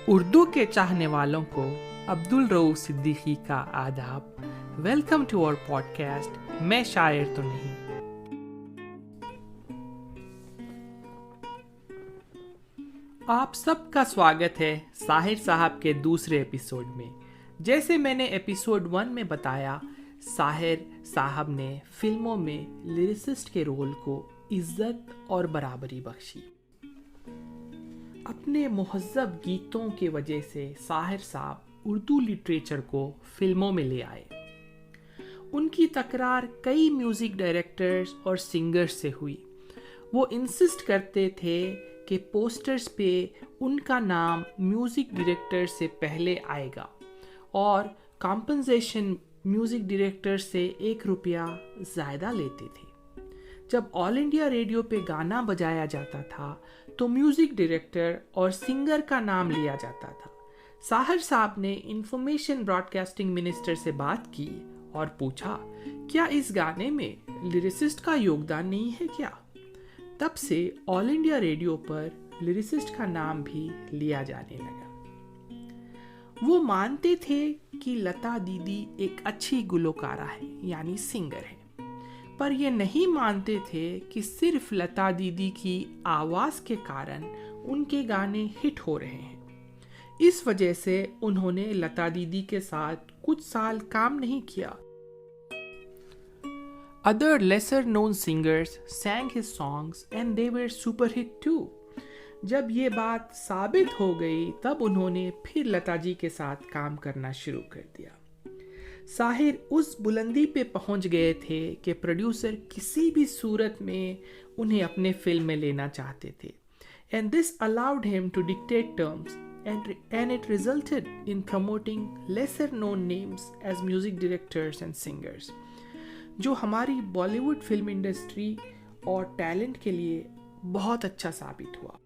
اردو کے چاہنے والوں کو عبدالرؤوف صدیقی کا آداب. ویلکم ٹو اور پوڈ کاسٹ میں شاعر تو نہیں. آپ سب کا سواگت ہے ساحر صاحب کے دوسرے ایپیسوڈ میں. جیسے میں نے ایپیسوڈ 1 میں بتایا، ساحر صاحب نے فلموں میں لیریسسٹ کے رول کو عزت اور برابری بخشی. اپنے مہذب گیتوں کی وجہ سے ساحر صاحب اردو لٹریچر کو فلموں میں لے آئے. ان کی تکرار کئی میوزک ڈائریکٹرز اور سنگرز سے ہوئی. وہ انسسٹ کرتے تھے کہ پوسٹرز پہ ان کا نام میوزک ڈائریکٹر سے پہلے آئے گا اور کمپنسیشن میوزک ڈائریکٹر سے ₹1 زیادہ لیتے تھے. جب آل انڈیا ریڈیو پہ گانا بجایا جاتا تھا تو میوزک ڈائریکٹر اور سنگر کا نام لیا جاتا تھا. ساحر صاحب نے انفارمیشن براڈ کاسٹنگ منسٹر سے بات کی اور پوچھا، کیا اس گانے میں لیریسسٹ کا یوگدان نہیں ہے کیا؟ تب سے آل انڈیا ریڈیو پر لیریسسٹ کا نام بھی لیا جانے لگا. وہ مانتے تھے کہ لتا دیدی ایک اچھی گلوکارہ ہے، یعنی سنگر ہے، پر یہ نہیں مانتے تھے کہ صرف لتا دیدی کی آواز کے کارن ان کے گانے ہٹ ہو رہے ہیں. اس وجہ سے انہوں نے لتا دیدی کے ساتھ کچھ سال کام نہیں کیا. Other lesser known singers sang his songs and they were super hit too. جب یہ بات ثابت ہو گئی تب انہوں نے پھر لتا جی کے ساتھ کام کرنا شروع کر دیا. ساحر اس بلندی پہ پہنچ گئے تھے کہ پروڈیوسر کسی بھی صورت میں انہیں اپنے فلم میں لینا چاہتے تھے. And this allowed him to dictate terms and it resulted in promoting lesser known names as music directors and singers, جو ہماری بالی ووڈ فلم انڈسٹری اور ٹیلنٹ کے لیے بہت اچھا ثابت ہوا.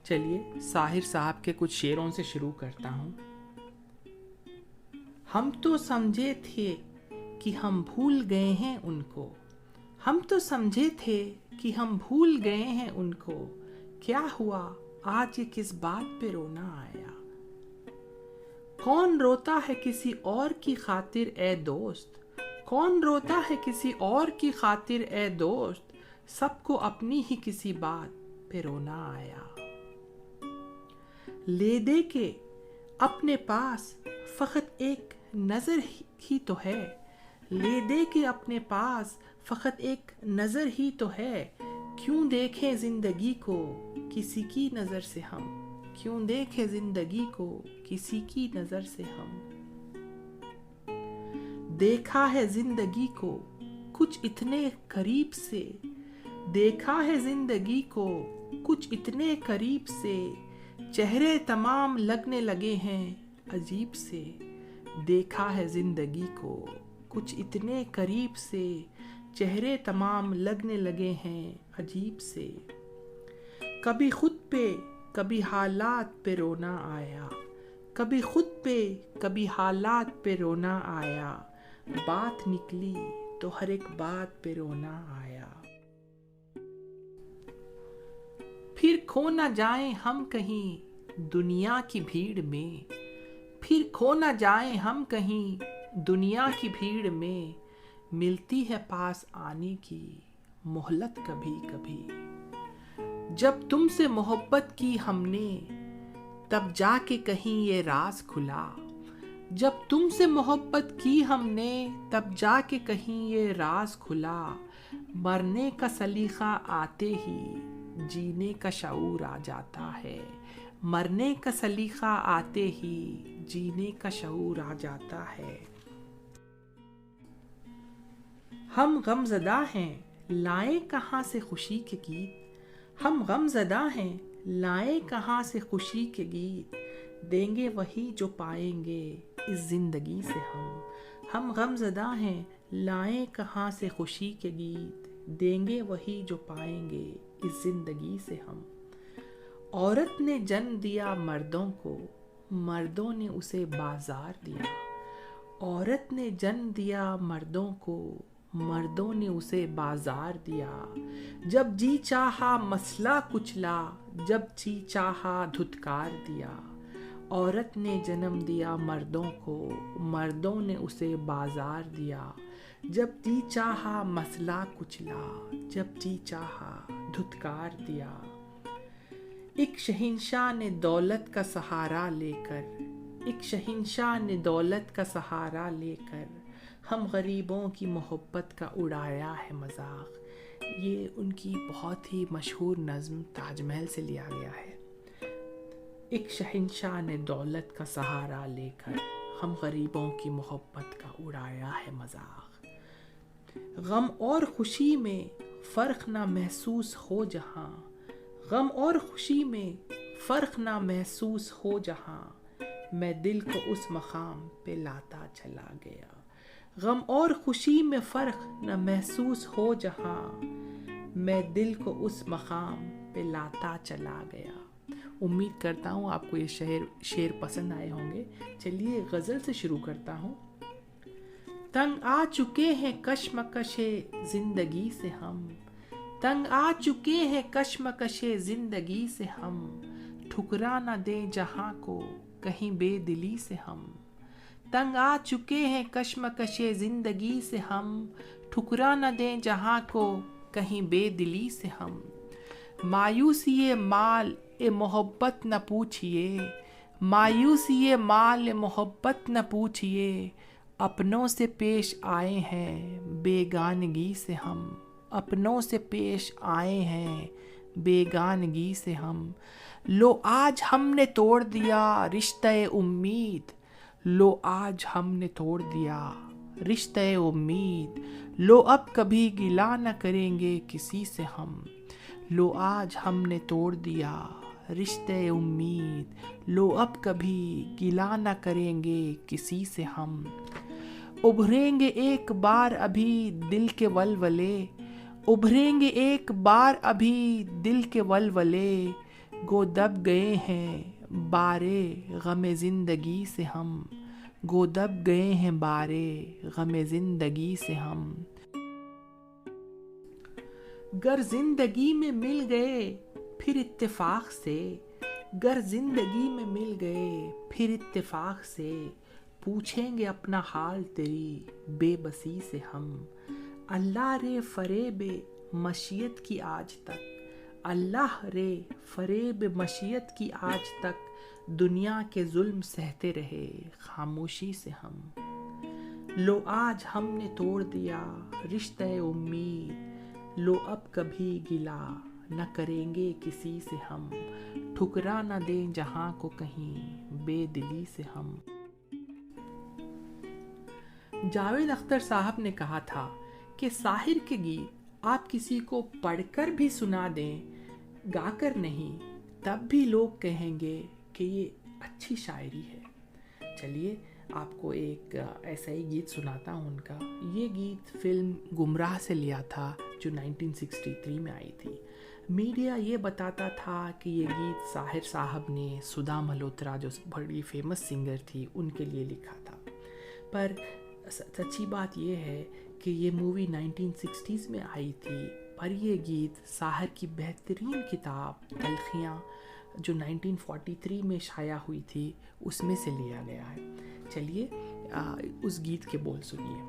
چلیے ساحر صاحب کے کچھ شعروں سے شروع کرتا ہوں. ہم تو سمجھے تھے کہ ہم بھول گئے ہیں ان کو، ہم تو سمجھے تھے کہ ہم بھول گئے ہیں ان کو، کیا ہوا آج یہ کس بات پہ رونا آیا؟ کون روتا ہے کسی اور کی خاطر اے دوست، کون روتا ہے کسی اور کی خاطر اے دوست، سب کو اپنی ہی کسی بات پہ رونا آیا. لے دے کے اپنے پاس فقط ایک نظر ہی تو ہے، لے دے کے اپنے پاس فقط ایک نظر ہی تو ہے، کیوں دیکھیں زندگی کو کسی کی نظر سے ہم، کیوں دیکھیں زندگی کو کسی کی نظر سے ہم. دیکھا ہے زندگی کو کچھ اتنے قریب سے، دیکھا ہے زندگی کو کچھ اتنے قریب سے، چہرے تمام لگنے لگے ہیں عجیب سے. دیکھا ہے زندگی کو کچھ اتنے قریب سے، چہرے تمام لگنے لگے ہیں عجیب سے. کبھی خود پہ کبھی حالات پہ رونا آیا، کبھی خود پہ کبھی حالات پہ رونا آیا، بات نکلی تو ہر ایک بات پہ رونا آیا. پھر کھو نہ جائیں ہم کہیں دنیا کی بھیڑ میں، پھر کھو نہ جائیں ہم کہیں دنیا کی بھیڑ میں، ملتی ہے پاس آنے کی مہلت کبھی کبھی. جب تم سے محبت کی ہم نے تب جا کے کہیں یہ راز کھلا، جب تم سے محبت کی ہم نے تب جا کے کہیں یہ راز کھلا. مرنے کا سلیقہ آتے ہی جینے کا شعور آ جاتا ہے، مرنے کا سلیقہ آتے ہی جینے کا شعور آ جاتا ہے. ہم غم زدہ ہیں لائیں کہاں سے خوشی کے گیت، ہم غم زدہ ہیں لائیں کہاں سے خوشی کے گیت، دیں گے وہی جو پائیں گے اس زندگی سے ہم غم زدہ ہیں لائیں کہاں سے خوشی کے گیت، دیں گے وہی جو پائیں گے اس زندگی سے ہم. عورت نے جنم دیا مردوں کو، مردوں نے اسے بازار دیا، عورت نے جنم دیا مردوں کو، मर्दों ने उसे बाजार दिया, जब जी चाहा मसला कुचला, जब जी चाहा धुतकार दिया। औरत ने जन्म दिया मर्दों को, मर्दों ने उसे बाजार दिया, जब जी चाहा मसला कुचला, जब जी चाहा धुतकार दिया। एक शहंशाह ने दौलत का सहारा लेकर, एक शहंशाह ने दौलत का सहारा लेकर हम गरीबों की मोहब्बत का उड़ाया है मजाक। ये उनकी बहुत ही मशहूर नज़्म ताजमहल से लिया गया है। एक शहंशाह ने दौलत का सहारा लेकर हम गरीबों की मोहब्बत का उड़ाया है मजाक। गम और खुशी में फ़र्क ना महसूस हो जहाँ, गम और खुशी में फ़र्क ना महसूस हो जहाँ, मैं दिल को उस मकाम पे लाता चला गया। गम और खुशी में फ़र्क न महसूस हो जहाँ, मैं दिल को उस मकाम पे लाता चला गया। उम्मीद करता हूँ आपको ये शेर पसंद आए होंगे। चलिए गज़ल से शुरू करता हूँ। तंग आ चुके हैं कश्मकशे ज़िंदगी से हम, तंग आ चुके हैं कश्मकशे ज़िंदगी से हम, ठुकरा न दें जहाँ को कहीं बेदिली से हम। तंग आ चुके हैं कश्मकशे ज़िंदगी से हम, ठुकरा न दें जहाँ को कहीं बेदिली से हम। मायूसी माल ए मोहब्बत न पूछिए, मायूसी माल ए मोहब्बत न पूछिए, अपनों से पेश आए हैं बेगानगी से हम, अपनों से पेश आए हैं बेगानगी से हम। लो आज हमने तोड़ दिया रिश्ते उम्मीद, लो आज हमने तोड़ दिया रिश्ते उम्मीद, लो अब कभी गिला न करेंगे किसी से हम। लो आज हमने तोड़ दिया रिश्ते उम्मीद, लो अब कभी गिला न करेंगे किसी से हम। उभरेंगे एक बार अभी दिल के वलवले, उभरेंगे एक बार अभी दिल के वलवले, गो दब गए हैं बारे गमे ज़िंदगी से हम, गो दब गए हैं बारे गमे ज़िंदगी से हम। गर जिंदगी में मिल गए फिर इत्तेफाक से, गर जिंदगी में मिल गए फिर इत्तेफाक से, पूछेंगे अपना हाल तेरी बेबसी से हम। अल्लाह रे फरेबे मशियत की आज तक, अल्लाह रे फरेब मशियत की आज तक, दुनिया के जुल्म सहते रहे खामोशी से हम। लो आज हमने तोड़ दिया रिश्ते उम्मीद, लो अब कभी गिला न करेंगे किसी से हम, ठुकरा न दें जहां को कहीं बेदिली से हम। जावेद अख्तर साहब ने कहा था कि साहिर के गीत आप किसी को पढ़कर भी सुना दें, गाकर नहीं, तब भी लोग कहेंगे कि ये अच्छी शायरी है। चलिए आपको एक ऐसा ही गीत सुनाता हूँ उनका। ये गीत फिल्म गुमराह से लिया था जो 1963 में आई थी। मीडिया ये बताता था कि ये गीत साहिर साहब ने सुधा मल्होत्रा जो बड़ी फेमस सिंगर थी उनके लिए लिखा था, पर सच्ची बात ये है कि ये मूवी 1960s में आई थी, पर ये गीत साहिर की बेहतरीन किताब तलखियाँ जो 1943 में शाया हुई थी उसमें से लिया गया है। चलिए उस गीत के बोल सुनिए।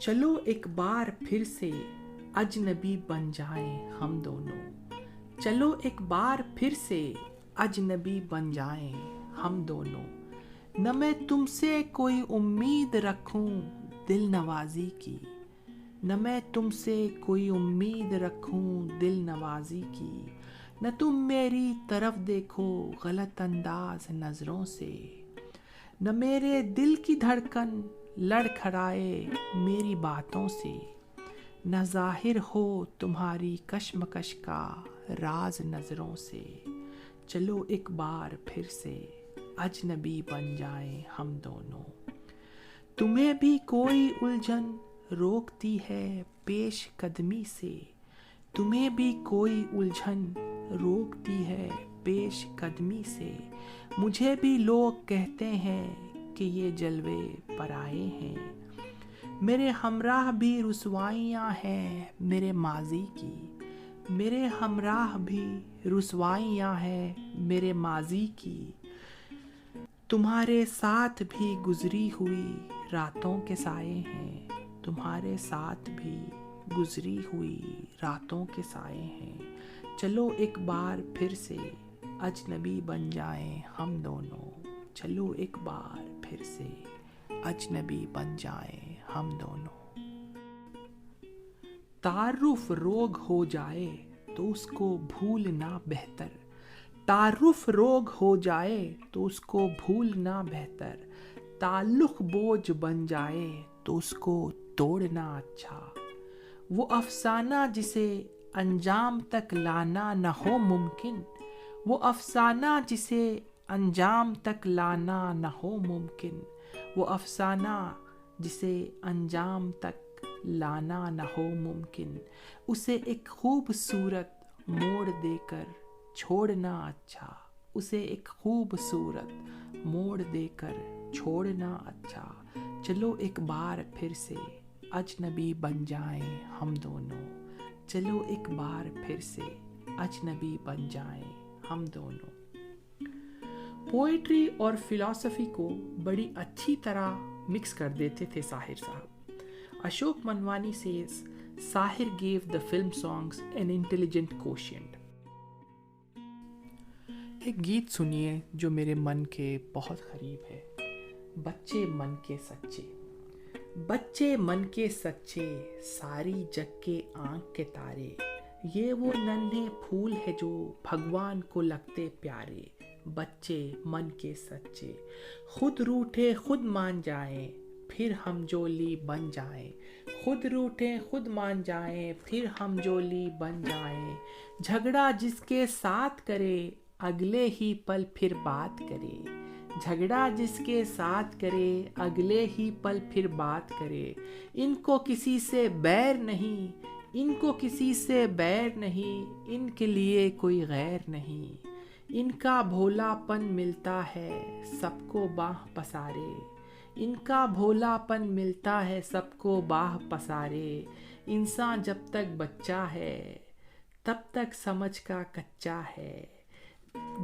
चलो एक बार फिर से अजनबी बन जाएं हम दोनों, चलो एक बार फिर से अजनबी बन जाएं हम दोनों, न मैं तुमसे कोई उम्मीद रखूं दिल नवाजी की, न मैं तुमसे कोई उम्मीद रखूं दिल नवाजी की, न तुम मेरी तरफ देखो गलत अंदाज नजरों से, न मेरे दिल की धड़कन लड़खड़ाए मेरी बातों से, न जाहिर हो तुम्हारी कश्मकश का राज नजरों से। चलो एक बार फिर से अजनबी बन जाएं हम दोनों। तुम्हें भी कोई उलझन रोकती है पेश कदमी से, तुम्हें भी कोई उलझन रोकती है पेश कदमी से, मुझे भी लोग कहते हैं कि ये जलवे पराए हैं, میرے ہمراہ بھی رسوائیاں ہیں میرے ماضی کی، میرے ہمراہ بھی رسوائیاں ہیں میرے ماضی کی، تمہارے ساتھ بھی گزری ہوئی راتوں کے سائے ہیں، تمہارے ساتھ بھی گزری ہوئی راتوں کے سائے ہیں، چلو ایک بار پھر سے اجنبی بن جائیں ہم دونوں، چلو ایک بار پھر سے اجنبی بن جائیں ہم دونوں۔ تعارف روگ ہو جائے تو اس کو بھولنا بہتر، تعارف روگ ہو جائے تو اس کو بھولنا بہتر، تعلق بوجھ بن جائے تو اس کو توڑنا اچھا، وہ افسانہ جسے انجام تک لانا نہ ہو ممکن، وہ افسانہ جسے انجام تک لانا نہ ہو ممکن، وہ افسانہ جسے انجام تک لانا نہ ہو ممکن، اسے ایک خوبصورت موڑ دے کر چھوڑنا اچھا، اسے ایک خوبصورت موڑ دے کر چھوڑنا اچھا، چلو ایک بار پھر سے اجنبی بن جائیں ہم دونوں، چلو ایک بار پھر سے اجنبی بن جائیں ہم دونوں۔ پوئٹری اور فلسفی کو بڑی اچھی طرح مکس کر دیتے تھے ساحر صاحب۔ Ashok منوانی says, Sahir gave the film songs an intelligent quotient۔ ایک گیت سنیے جو میرے من کے بہت قریب ہے، بچے من کے سچے، بچے من کے سچے، ساری جگ کے آنکھ کے تارے، یہ وہ ننھے پھول ہے جو بھگوان کو لگتے پیارے، بچے من کے سچے، خود روٹھے خود مان جائیں پھر ہم جولی بن جائیں، خود روٹھے خود مان جائیں پھر ہم جولی بن جائیں، جھگڑا جس کے ساتھ کرے اگلے ہی پل پھر بات کرے، جھگڑا جس کے ساتھ کرے اگلے ہی پل پھر بات کرے، ان کو کسی سے بیر نہیں، ان کو کسی سے بیر نہیں، ان کے لیے کوئی غیر نہیں، ان کا بھولا پن ملتا ہے سب کو باہ پسارے، ان کا بھولا پن ملتا ہے سب کو باہ پسارے، انسان جب تک بچہ ہے تب تک سمجھ کا کچا ہے،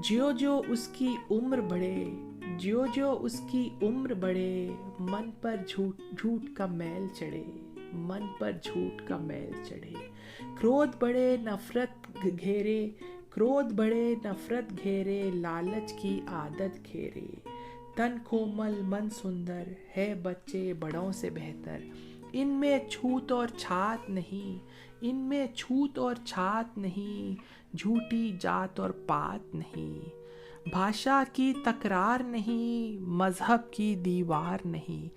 جیو جو اس کی عمر بڑھے، جیو جو اس کی عمر بڑھے، من پر جھوٹ کا میل چڑھے، من پر جھوٹ کا میل چڑھے، کرودھ بڑھے نفرت گھیرے، کرودھ بڑھے نفرت گھیرے، لالچ کی عادت گھیرے، تن کومل من سندر ہے بچے بڑوں سے بہتر، ان میں چھوت اور چھات نہیں، ان میں چھوت اور چھات نہیں، جھوٹی جات اور پات نہیں، بھاشا کی تکرار نہیں مذہب کی دیوار نہیں،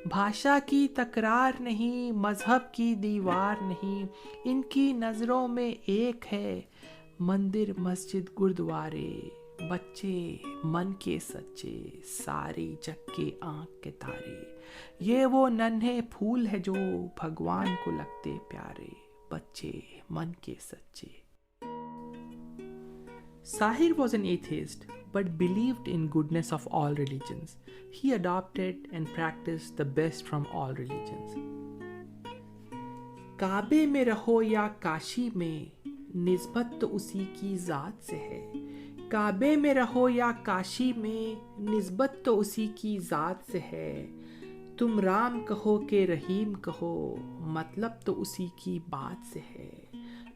بھاشا کی تکرار نہیں مذہب کی دیوار نہیں، ان کی نظروں میں ایک ہے مندر مسجد گردوارے، بچے من کے سچے، ساری جگ کے آنکھ کے تارے، یہ وہ ننھے پھول ہے جو بھگوان کو لگتے پیارے، بچے من کے سچے۔ Sahir was an atheist but believed in goodness of all religions. He adopted and practiced the best from all religions. کعبے میں رہو یا کاشی میں نسبت تو اسی کی ذات سے ہے، کعبے میں رہو یا کاشی میں نسبت تو اسی کی ذات سے ہے، تم رام کہو کہ رحیم کہو مطلب تو اسی کی بات سے ہے،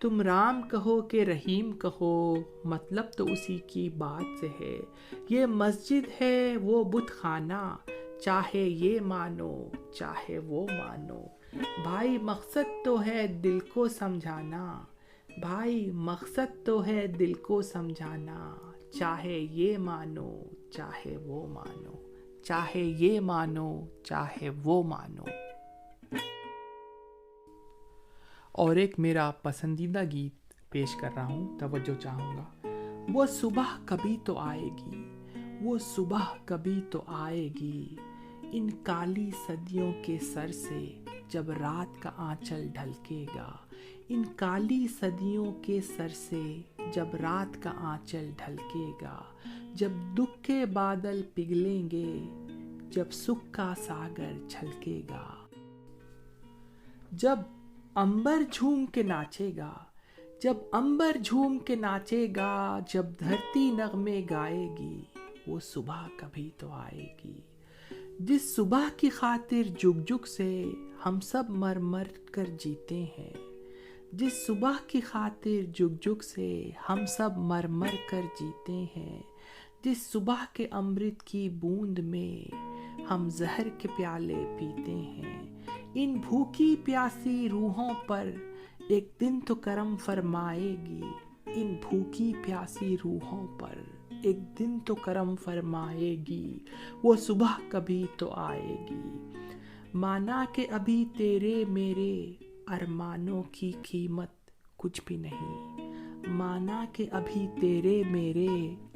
تم رام کہو کہ رحیم کہو مطلب تو اسی کی بات سے ہے، یہ مسجد ہے وہ بت خانہ چاہے یہ مانو چاہے وہ مانو، بھائی مقصد تو ہے دل کو سمجھانا، بھائی مقصد تو ہے دل کو سمجھانا، چاہے یہ مانو چاہے وہ مانو، چاہے یہ مانو چاہے وہ مانو۔ اور ایک میرا پسندیدہ گیت پیش کر رہا ہوں، توجہ چاہوں گا۔ وہ صبح کبھی تو آئے گی، وہ صبح کبھی تو آئے گی، ان کالی صدیوں کے سر سے جب رات کا آنچل ڈھلکے گا، ان کالی صدیوں کے سر سے جب رات کا آنچل ڈھلکے گا، جب دکھ کے بادل پگھلیں گے، جب سکھ کا ساگر چھلکے گا، जब अंबर झूम के नाचेगा, जब अंबर झूम के नाचेगा, जब धरती नगमे गाएगी, वो सुबह कभी तो आएगी। जिस सुबह की खातिर जुग जुग से हम सब मर मर कर जीते हैं, जिस सुबह की खातिर जुग जुग से हम सब मर मर कर जीते हैं, जिस सुबह के अमृत की बूंद में हम जहर के प्याले पीते हैं, इन भूखी प्यासी रूहों पर एक दिन तो करम फरमाएगी, इन भूखी प्यासी रूहों पर एक दिन तो करम फरमाएगी, वो सुबह कभी तो आएगी। माना कि अभी तेरे मेरे अरमानों की कीमत कुछ भी नहीं, माना कि अभी तेरे मेरे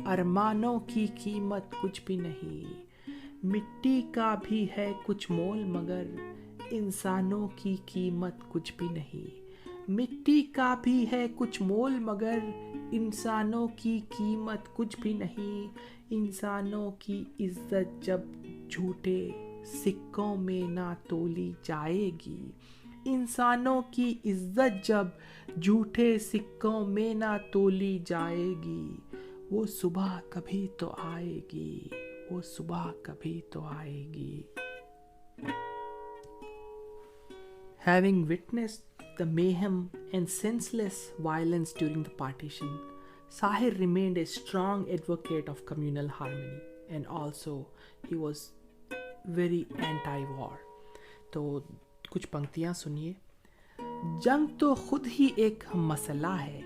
अरमानों की कीमत कुछ भी नहीं। मिट्टी का भी है कुछ मोल मगर इंसानों की कीमत कुछ भी नहीं। मिट्टी का भी है कुछ मोल मगर इंसानों की कीमत कुछ भी नहीं। इंसानों की इज्जत जब झूठे सिक्कों में ना तोली जाएगी, इंसानों की इज्जत जब झूठे सिक्कों में ना तोली जाएगी, वो सुबह कभी तो आएगी, वो सुबह कभी तो आएगी। Having witnessed the mayhem and senseless violence during the partition, Sahir remained a strong advocate of communal harmony and also he was very anti-war. तो कुछ पंक्तियां सुनिए। जंग तो खुद ही एक मसला है,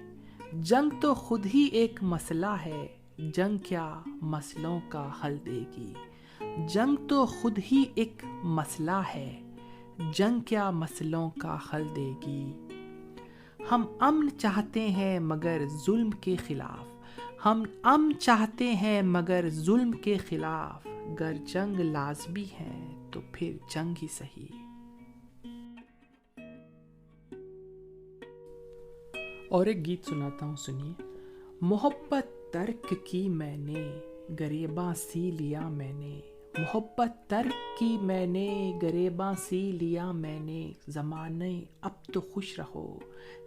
जंग तो खुद ही एक मसला है, जंग क्या मसलों का हल देगी। जंग तो खुद ही एक मसला है, जंग क्या मसलों का हल देगी। हम अमन चाहते हैं मगर जुल्म के खिलाफ, हम अमन चाहते हैं मगर जुल्म के खिलाफ। गर जंग लाजमी है तो फिर जंग ही सही। और एक गीत सुनाता हूँ, सुनिए। मोहब्बत तर्क की मैंने, गरेबा सी लिया मैंने। मोहब्बत तर्क की मैंने, गरेबा सी लिया मैंने। ज़माने अब तो खुश रहो,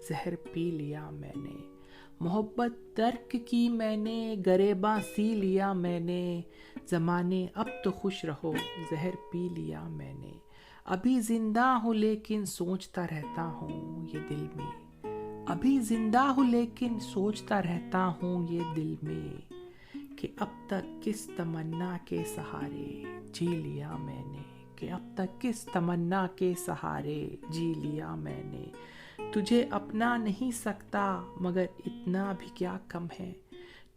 जहर पी लिया मैंने। मोहब्बत तर्क की मैंने, गरेबा सी लिया मैंने। ज़माने अब तो खुश रहो, जहर पी लिया मैंने। अभी जिंदा हूँ लेकिन सोचता रहता हूँ ये दिल में। अभी जिंदा हूँ लेकिन सोचता रहता हूँ ये दिल में, कि अब तक किस तमन्ना के सहारे जी लिया मैंने। कि अब तक किस तमन्ना के सहारे जी लिया मैंने। तुझे अपना नहीं सकता मगर इतना भी क्या कम है।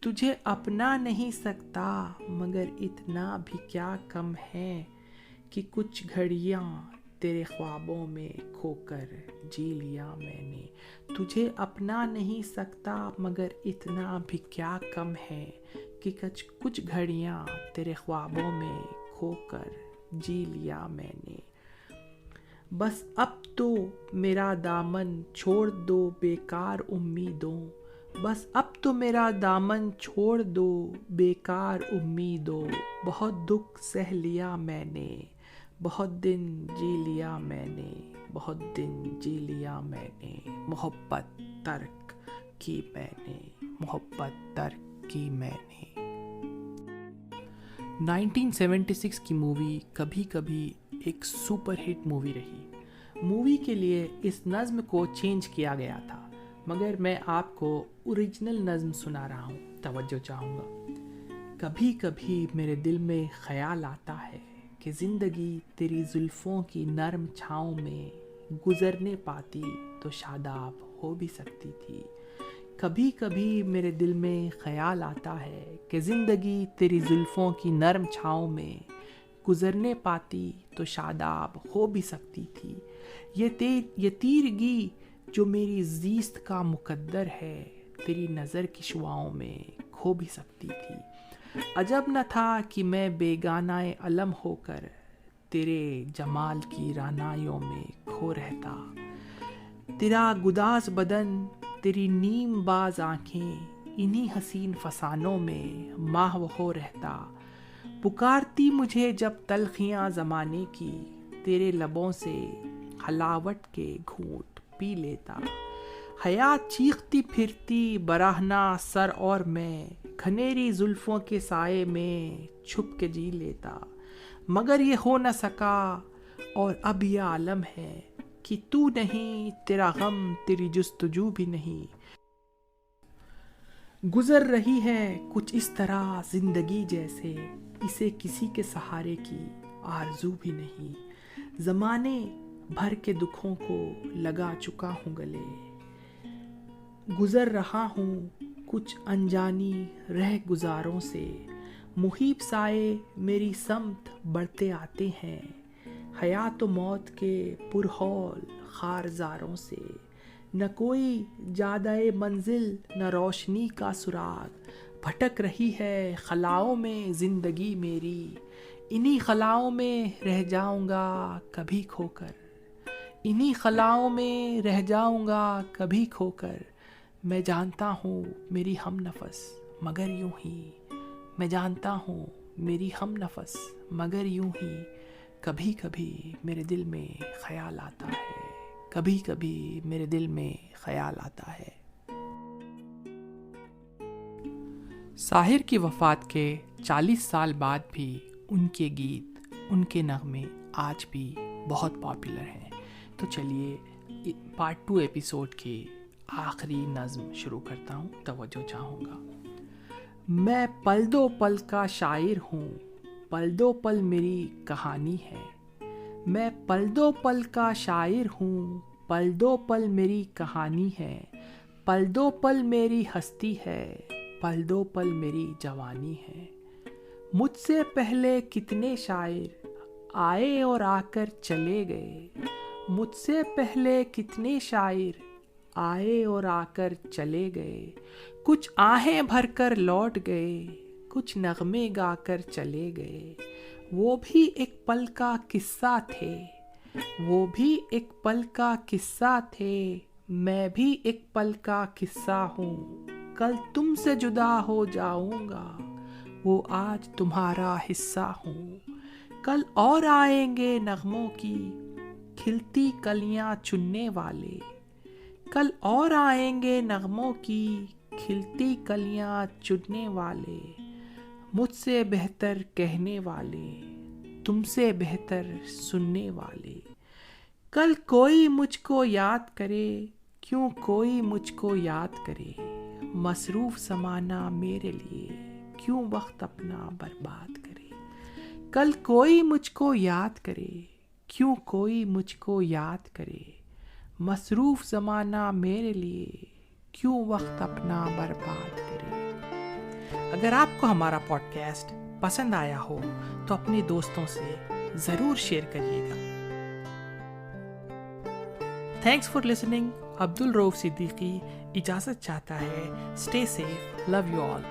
तुझे अपना नहीं सकता मगर इतना भी क्या कम है, कि कुछ घड़ियाँ तेरे ख्वाबों में खोकर जी लिया मैंने। तुझे अपना नहीं सकता मगर इतना भी क्या कम है, कि कुछ घड़ियाँ तेरे ख्वाबों में खोकर जी लिया मैंने। बस अब तो मेरा दामन छोड़ दो बेकार उम्मीदों। बस अब तो मेरा दामन छोड़ दो बेकार उम्मीदों। बहुत दुख सह लिया मैंने, बहुत दिन जी लिया मैंने। बहुत दिन जी लिया मैंने। मोहब्बत तर्क की मैंने, मोहब्बत तर्क की मैंने। 1976 की मूवी कभी कभी एक सुपर हिट मूवी रही। मूवी के लिए इस नज़्म को चेंज किया गया था, मगर मैं आपको ओरिजिनल नज़्म सुना रहा हूँ, तवज्जो चाहूँगा। कभी कभी मेरे दिल में ख्याल आता है कि ज़िंदगी तेरी जुल्फ़ों की नरम छाँव में गुज़रने पाती तो शादाब हो भी सकती थी। कभी कभी मेरे दिल में ख्याल आता है कि ज़िंदगी तेरी जुल्फ़ों की नरम छाँव में गुज़रने पाती तो शादाब हो भी सकती थी। ये तीरगी जो मेरी ज़ीस्त का मुकद्दर है, तेरी नज़र की शुआओं में खो भी सकती थी। अजब न था कि मैं बेगानाए अलम होकर तेरे जमाल की रानाइयों में खो रहता। तेरा गुदास बदन, तेरी नीम बाज आँखें, इन्हीं हसीन फसानों में माहव हो रहता। पुकारती मुझे जब तलखियाँ ज़माने की, तेरे लबों से हलावट के घूंट पी लेता। हयात चीखती फिरती बराहना सर और मैं घनेरी जुल्फों के साए में छुप के जी लेता। मगर ये हो न सका और अब ये आलम है कि तू नहीं, तेरा गम, तेरी जुस्तजू भी नहीं। गुजर रही है कुछ इस तरह जिंदगी जैसे इसे किसी के सहारे की आरज़ू भी नहीं। ज़माने भर के दुखों को लगा चुका हूँ गले, गुजर रहा हूँ कुछ अनजानी रह गुजारों से। मुहीब साए मेरी समत बढ़ते आते हैं, हयात व मौत के पुरहौल खारजारों से। न कोई जादाए मंजिल न रोशनी का सुराग, भटक रही है खलाओं में ज़िंदगी मेरी। इन्हीं खलाओं में रह जाऊंगा कभी खोकर, इन्हीं खलाओं में रह जाऊंगा कभी खोकर। मैं जानता हूँ मेरी हम नफस मगर यूं ही, मैं जानता हूँ मेरी हम नफस मगर यूं ही। कभी कभी मेरे दिल में ख्याल आता है, कभी कभी मेरे दिल में ख्याल आता है। साहिर की वफ़ात के 40 साल बाद भी उनके गीत, उनके नगमे आज भी बहुत पॉपुलर हैं। तो चलिए पार्ट 2 एपिसोड की आखिरी नज़्म शुरू करता हूँ, तवज्जो चाहूँगा। मैं पल दो पल का शायर हूँ, पल दो पल मेरी कहानी है। मैं पल दो पल का शायर हूँ, पल दो पल मेरी कहानी है। पल दो पल मेरी हस्ती है, पल दो पल मेरी जवानी है। मुझसे पहले कितने शायर आए और आकर चले गए, मुझसे पहले कितने शायर आए और आकर चले गए। कुछ आहें भरकर लौट गए, कुछ नगमे गाकर चले गए। वो भी एक पल का किस्सा थे, वो भी एक पल का किस्सा थे। मैं भी एक पल का किस्सा हूँ, कल तुमसे जुदा हो जाऊंगा, वो आज तुम्हारा हिस्सा हूँ। कल और आएंगे नगमों की खिलती कलियाँ चुनने वाले, कल और आएंगे नगमों की खिलती कलियाँ चुनने वाले। मुझसे बेहतर कहने वाले, तुमसे बेहतर सुनने वाले। कल कोई मुझको याद करे, क्यों कोई मुझको याद करे। मसरूफ ज़माना मेरे लिए क्यों वक्त अपना बर्बाद करे। कल कोई मुझको याद करे, क्यों कोई मुझको याद करे। मसरूफ ज़माना मेरे लिए क्यों वक्त अपना बर्बाद करे। अगर आपको हमारा पॉडकास्ट पसंद आया हो तो अपने दोस्तों से ज़रूर शेयर करिएगा। Thanks for listening. Abdul Rauf Siddiqui इजाज़त चाहता है। Stay safe, love you all.